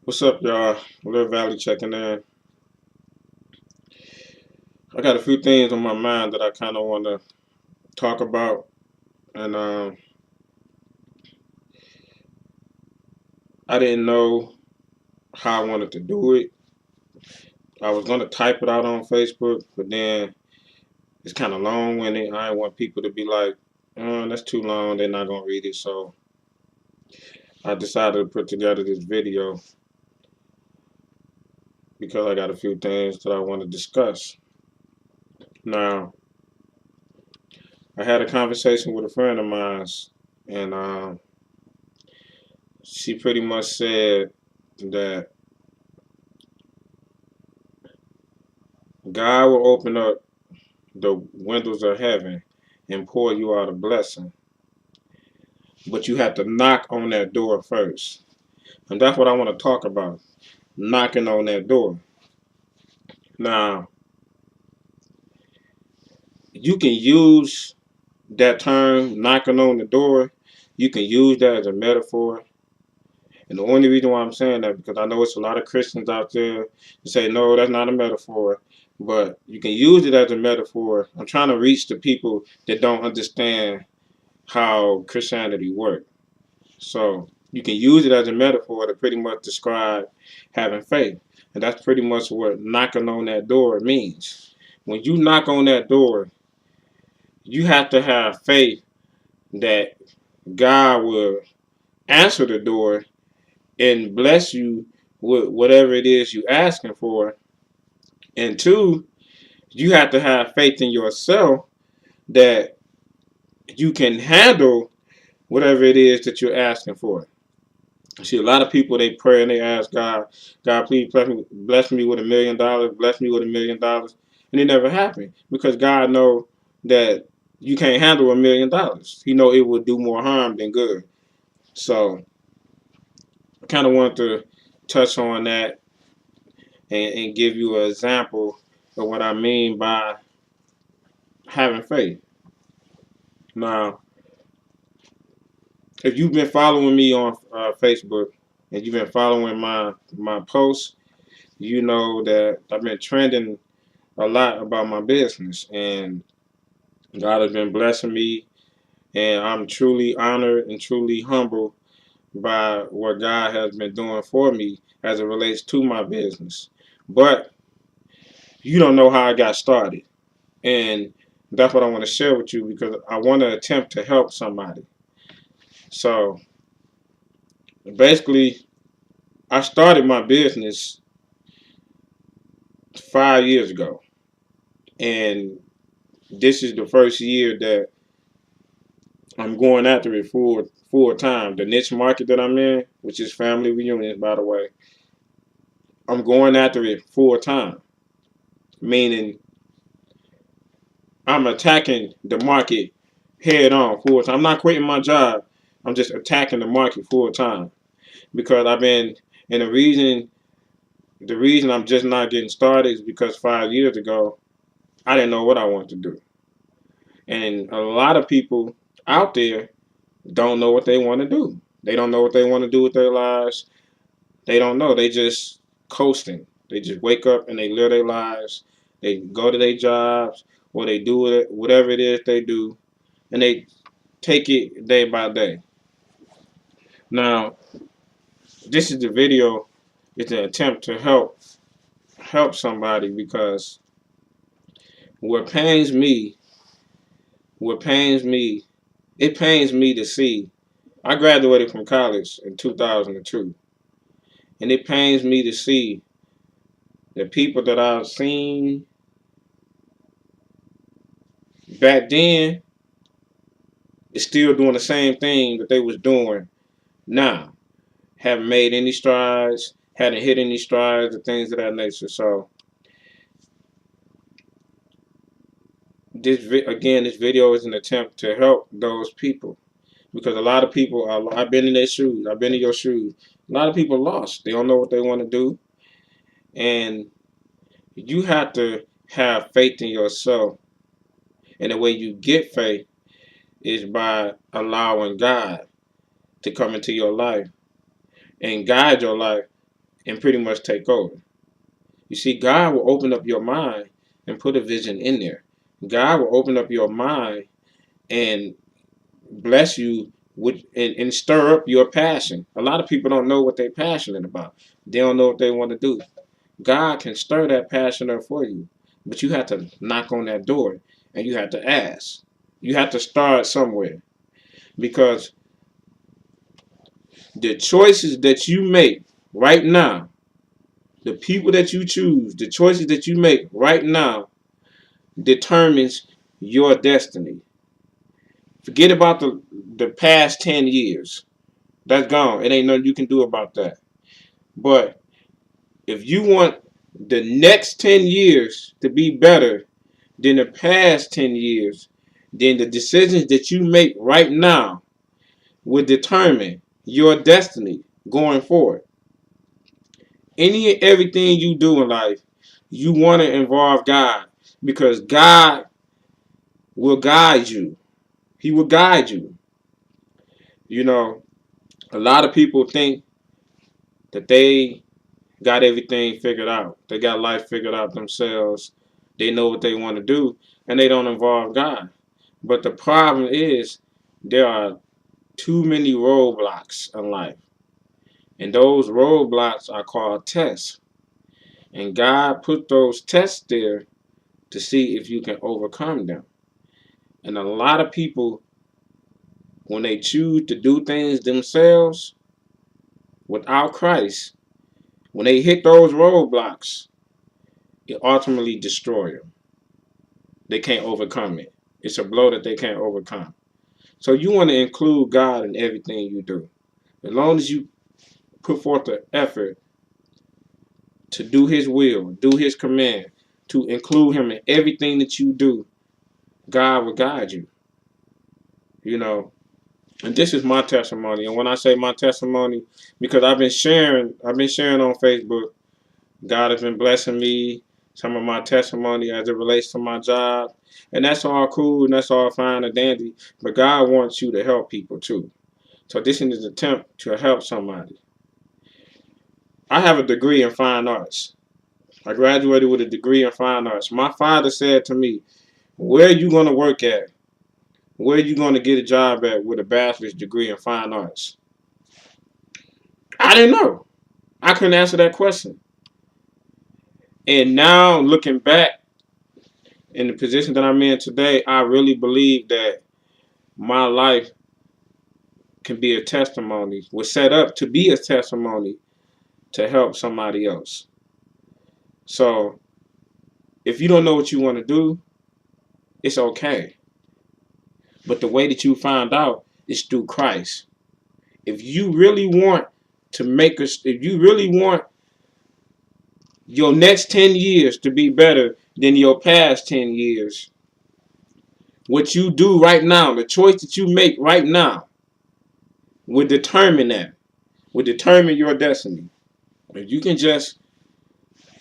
What's up, y'all? Little Valley checking in. I got a few things on my mind that I kind of want to talk about, and I didn't know how I wanted to do it. I was gonna type it out on Facebook, but then it's kind of long-winded. I didn't want people to be like, "That's too long. They're not gonna read it." So I decided to put together this video because I got a few things that I want to discuss. Now, I had a conversation with a friend of mine, and she pretty much said that God will open up the windows of heaven and pour you out a blessing. But you have to knock on that door first. And that's what I want to talk about. Knocking on that door. Now, you can use that term, knocking on the door, you can use that as a metaphor. And the only reason why I'm saying that, because I know it's a lot of Christians out there that say, no, that's not a metaphor. But you can use it as a metaphor. I'm trying to reach the people that don't understand how Christianity works. So you can use it as a metaphor to pretty much describe having faith. And that's pretty much what knocking on that door means. When you knock on that door, you have to have faith that God will answer the door and bless you with whatever it is you're asking for. And two, you have to have faith in yourself that you can handle whatever it is that you're asking for. See, a lot of people, they pray and they ask God, God, please bless me with $1 million, bless me with $1 million, and it never happened because God know that you can't handle $1 million. He know it will do more harm than good. So I kind of want to touch on that and give you an example of what I mean by having faith. Now, if you've been following me on Facebook and you've been following my posts, you know that I've been trending a lot about my business, and God has been blessing me, and I'm truly honored and truly humbled by what God has been doing for me as it relates to my business. But you don't know how I got started, and that's what I want to share with you because I want to attempt to help somebody. So basically, I started my business 5 years ago, and this is the first year that I'm going after it full time. The niche market that I'm in, which is family reunions, by the way, I'm going after it full time. Meaning, I'm attacking the market head on full time. I'm not quitting my job. I'm just attacking the market full time because I've been. And the reason I'm just not getting started is because 5 years ago, I didn't know what I wanted to do, and a lot of people out there don't know what they want to do. They don't know what they want to do with their lives. They don't know. They just coasting. They just wake up and they live their lives. They go to their jobs or they do it, whatever it is they do, and they take it day by day. Now, this is the video. It's an attempt to help somebody because what pains me, what pains me, it pains me to see. I graduated from college in 2002, and it pains me to see the people that I've seen back then is still doing the same thing that they was doing now. Haven't made any strides, hadn't hit any strides, or things of that nature. So this video is an attempt to help those people because a lot of people are. I've been in their shoes. I've been in your shoes. A lot of people lost. They don't know what they want to do, and you have to have faith in yourself. And the way you get faith is by allowing God to come into your life and guide your life and pretty much take over. You see, God will open up your mind and put a vision in there. God will open up your mind and bless you with and stir up your passion. A lot of people don't know what they're passionate about. They don't know what they want to do. God can stir that passion up for you, but you have to knock on that door and you have to ask. You have to start somewhere, because the choices that you make right now, the people that you choose, the choices that you make right now determines your destiny. Forget about the past 10 years. That's gone. It ain't nothing you can do about that. But if you want the next 10 years to be better than the past 10 years, then the decisions that you make right now will determine your destiny going forward. Any and everything you do in life, you want to involve God, because God will guide you. He will guide you. You know, a lot of people think that they got everything figured out. They got life figured out themselves. They know what they want to do, and they don't involve God. But the problem is there are too many roadblocks in life. And those roadblocks are called tests. And God put those tests there to see if you can overcome them. And a lot of people, when they choose to do things themselves without Christ, when they hit those roadblocks, it ultimately destroys them. They can't overcome it. It's a blow that they can't overcome. So you want to include God in everything you do. As long as you put forth the effort to do His will, do His command, to include Him in everything that you do, God will guide you. You know, and this is my testimony. And when I say my testimony, because I've been sharing on Facebook. God has been blessing me, some of my testimony as it relates to my job. And that's all cool and that's all fine and dandy. But God wants you to help people too. So this is an attempt to help somebody. I have a degree in fine arts. I graduated with a degree in fine arts. My father said to me, where are you going to work at? Where are you going to get a job at with a bachelor's degree in fine arts? I didn't know. I couldn't answer that question. And now looking back in the position that I'm in today, I really believe that my life can be a testimony, was set up to be a testimony to help somebody else. So if you don't know what you want to do, it's okay. But the way that you find out is through Christ. If you really want to make us, if you really want your next 10 years to be better than your past 10 years, what you do right now, the choice that you make right now, will determine that, will determine your destiny. If you can just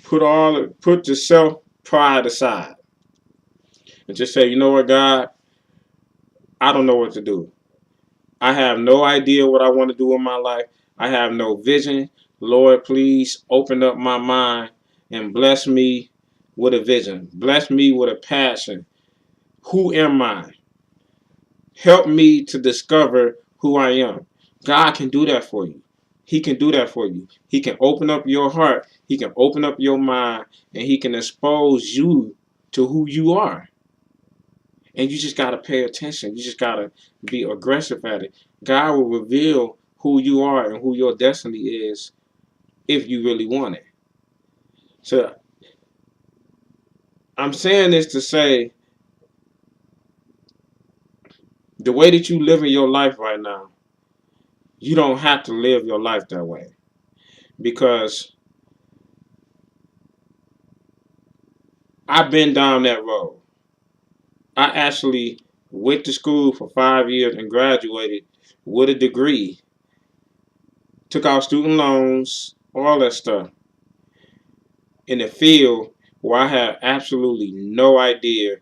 put the self pride aside and just say, you know what, God, I don't know what to do. I have no idea what I want to do in my life. I have no vision. Lord, please open up my mind and bless me with a vision. Bless me with a passion. Who am I? Help me to discover who I am. God can do that for you. He can do that for you. He can open up your heart. He can open up your mind. And He can expose you to who you are. And you just got to pay attention. You just got to be aggressive at it. God will reveal who you are and who your destiny is if you really want it. So I'm saying this to say, the way that you live in your life right now, you don't have to live your life that way. Because I've been down that road. I actually went to school for 5 years and graduated with a degree. Took out student loans, all that stuff. In a field where I had absolutely no idea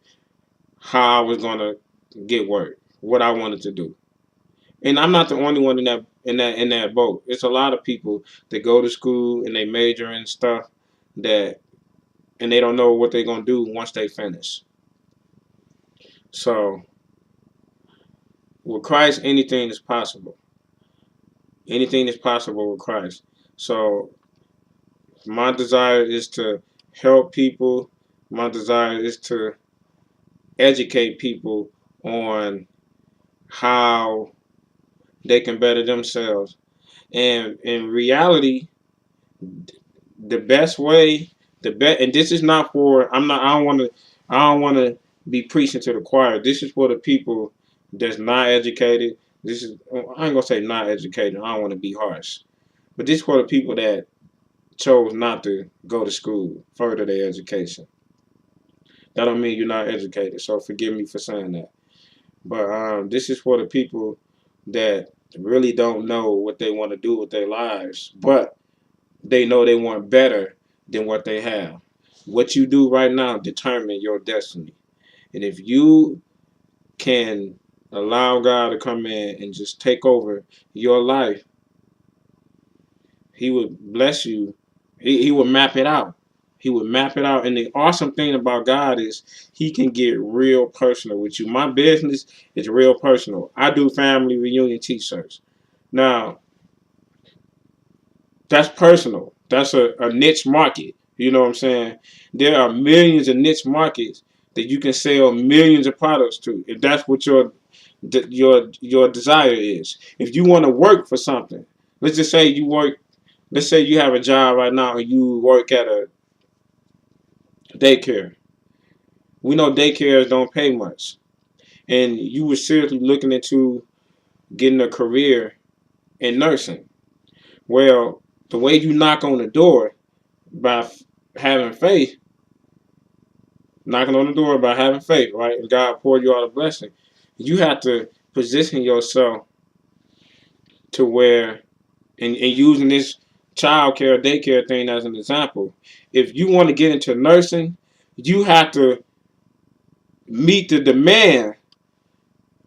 how I was going to get work, what I wanted to do. And I'm not the only one in that in that boat. It's a lot of people that go to school and they major in stuff that and they don't know what they're gonna do once they finish. So with Christ, anything is possible. Anything is possible with Christ. So my desire is to help people. My desire is to educate people on how they can better themselves. And in reality, the best way, and this is not for. I'm not. I don't want to. I don't want to be preaching to the choir. This is for the people that's not educated. This is. I ain't gonna say not educated. I don't want to be harsh, but this is for the people that chose not to go to school, further their education. That don't mean you're not educated. So forgive me for saying that. But this is for the people that really don't know what they want to do with their lives, but they know they want better than what they have. What you do right now determine your destiny. And if you can allow God to come in and just take over your life, He would bless you. He would map it out. He would map it out. And the awesome thing about God is He can get real personal with you. My business is real personal. I do family reunion t-shirts. Now, that's personal. That's a niche market. You know what I'm saying? There are millions of niche markets that you can sell millions of products to. If that's what your desire is. If you want to work for something, let's just say you work. Let's say you have a job right now and you work at a daycare. We know daycares don't pay much, and you were seriously looking into getting a career in nursing. Well, the way you knock on the door by having faith, knocking on the door by having faith, right? And God poured you out a blessing. You have to position yourself to where, and using this child care, daycare thing as an example, if you want to get into nursing, you have to meet the demand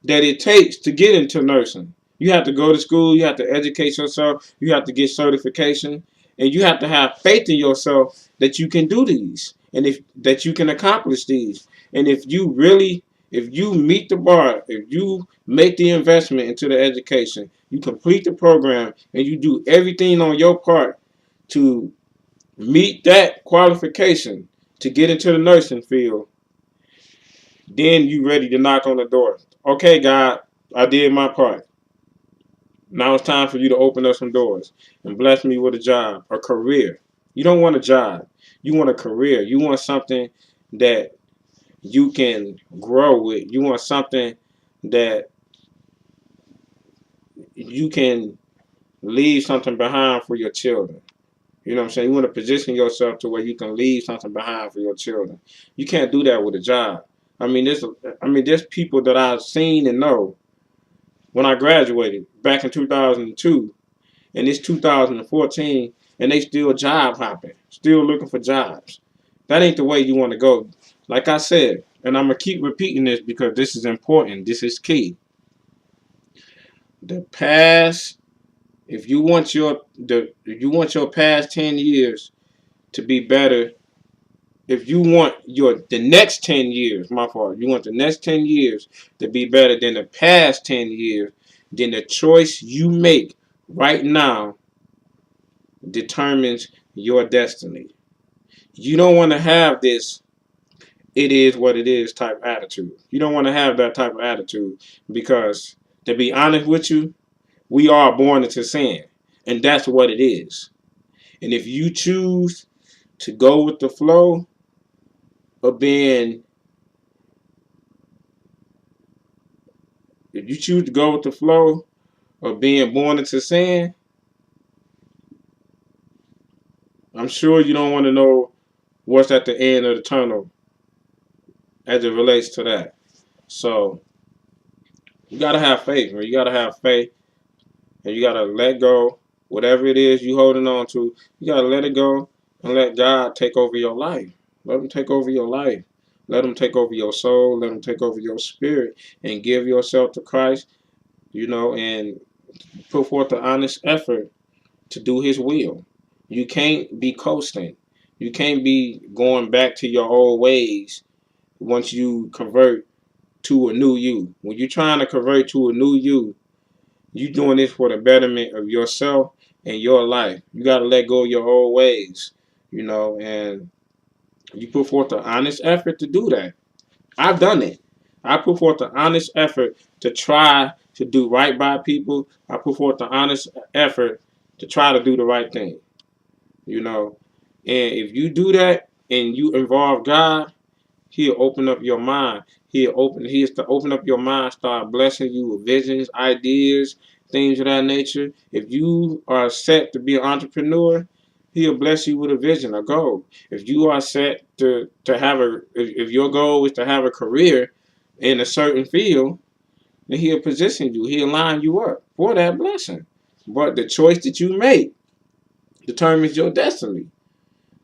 that it takes to get into nursing. You have to go to school, you have to educate yourself, you have to get certification, and you have to have faith in yourself that you can do these and if that you can accomplish these. And if you meet the bar, if you make the investment into the education, you complete the program and you do everything on your part to meet that qualification to get into the nursing field, then you ready to knock on the door. Okay, God, I did my part. Now it's time for you to open up some doors and bless me with a job, a career. You don't want a job. You want a career. You want something that you can grow with. You want something that you can leave something behind for your children. You know what I'm saying? You want to position yourself to where you can leave something behind for your children. You can't do that with a job. There's people that I've seen and know when I graduated back in 2002, and it's 2014, and they still job hopping, still looking for jobs. That ain't the way you want to go. Like I said, and I'm gonna keep repeating this because this is important. This is key. The past, if you want your past 10 years to be better, if you want the next 10 years, my fault, you want the next 10 years to be better than the past 10 years, then the choice you make right now determines your destiny. You don't want to have this it is what it is type attitude. You don't want to have that type of attitude because, to be honest with you, we are born into sin, and that's what it is. And if you choose to go with the flow of being, if you choose to go with the flow of being born into sin, I'm sure you don't want to know what's at the end of the tunnel as it relates to that. So you gotta have faith, man. You gotta have faith, and you gotta let go. Whatever it is you holding on to, you gotta let it go and let God take over your life. Let Him take over your life. Let Him take over your soul. Let Him take over your spirit, and give yourself to Christ. And Put forth an honest effort to do His will. You can't be coasting. You can't be going back to your old ways once you convert to a new you. When you're trying to convert to a new you doing this for the betterment of yourself and your life. You got to let go of your old ways, and you put forth an honest effort to do that. I've done it. I put forth an honest effort to try to do right by people. I put forth an honest effort to try to do the right thing, you know. And if you do that and you involve God, He'll open up your mind. He is to open up your mind, start blessing you with visions, ideas, things of that nature. If you are set to be an entrepreneur, He'll bless you with a vision, a goal. If you are set to have if your goal is to have a career in a certain field, then He'll position you. He'll line you up for that blessing. But the choice that you make determines your destiny.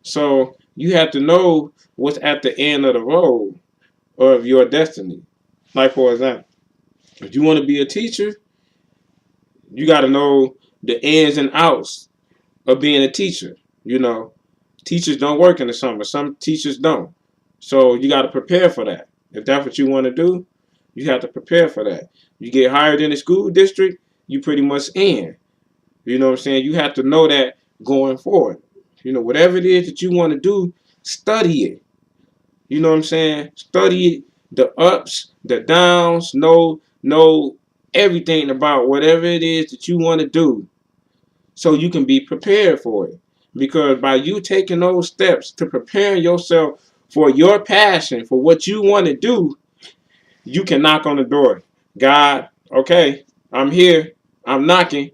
So you have to know what's at the end of the road of your destiny. Like, for example, if you want to be a teacher, you got to know the ins and outs of being a teacher. Teachers don't work in the summer. Some teachers don't. So you got to prepare for that. If that's what you want to do, you have to prepare for that. You get hired in a school district, you pretty much in. You know what I'm saying? You have to know that going forward. Whatever it is that you want to do, study it. You know what I'm saying? Study the ups, the downs, know everything about whatever it is that you want to do so you can be prepared for it. Because by you taking those steps to preparing yourself for your passion, for what you want to do, you can knock on the door. God, okay, I'm here. I'm knocking.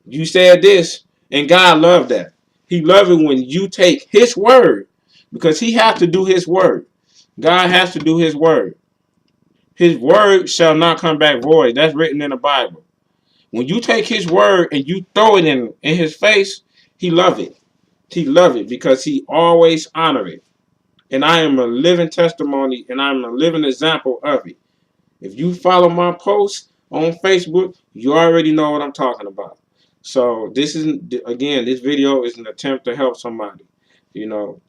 You said this, and God loved that. He loved it when you take His word, because He has to do His word. God has to do His word. His word shall not come back void. That's written in the Bible. When you take His word and you throw it in His face, He love it. He love it because He always honor it. And I am a living testimony, and I'm a living example of it. If you follow my posts on Facebook, you already know what I'm talking about. So this video is an attempt to help somebody. You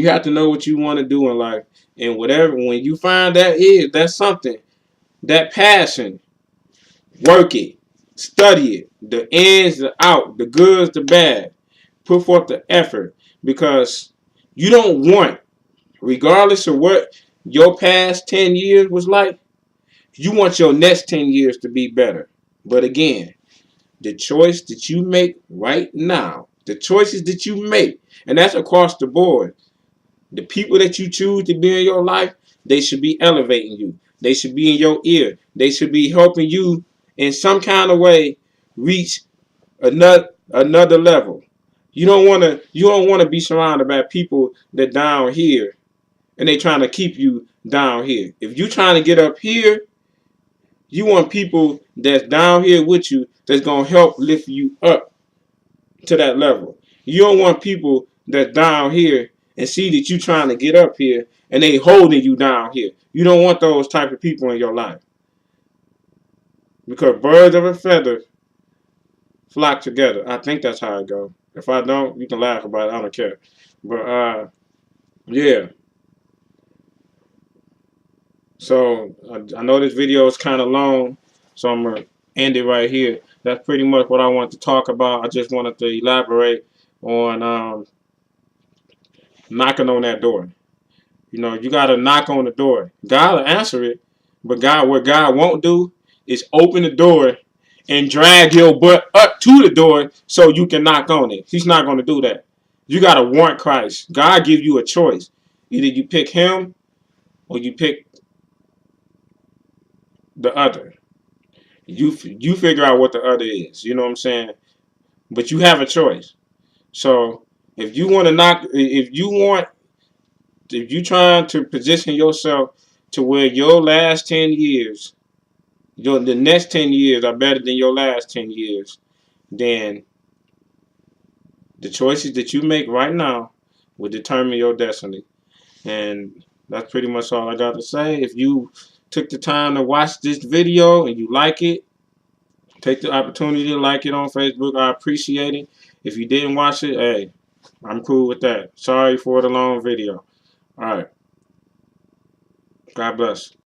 have to know what you want to do in life, and when you find that's something, that passion, work it, study it, the ins, the out, the goods, the bad, put forth the effort, because you don't want, regardless of what your past 10 years was like, you want your next 10 years to be better. But again, the choice that you make right now, the choices that you make, and that's across the board. The people that you choose to be in your life, they should be elevating you. They should be in your ear. They should be helping you in some kind of way reach another level. You don't want to be surrounded by people that down here and they trying to keep you down here. If you trying to get up here, you want people that's down here with you that's going to help lift you up to that level. You don't want people that's down here and see that you trying to get up here and they holding you down here. You don't want those type of people in your life. Because birds of a feather flock together. I think that's how it goes. If I don't, you can laugh about it. I don't care. But yeah. So I know this video is kind of long, so I'm going to end it right here. That's pretty much what I want to talk about. I just wanted to elaborate on knocking on that door. You got to knock on the door. God will answer it, but what God won't do is open the door and drag your butt up to the door so you can knock on it. He's not going to do that. You got to want Christ. God gives you a choice. Either you pick Him or you pick the other. You figure out what the other is. You know what I'm saying? But you have a choice. So if you want to if you trying to position yourself to where your last 10 years, the next 10 years are better than your last 10 years, then the choices that you make right now will determine your destiny. And that's pretty much all I got to say. If you took the time to watch this video and you like it, Take the opportunity to like it on Facebook. I appreciate it. If you didn't watch it, hey, I'm cool with that. Sorry for the long video. All right. God bless.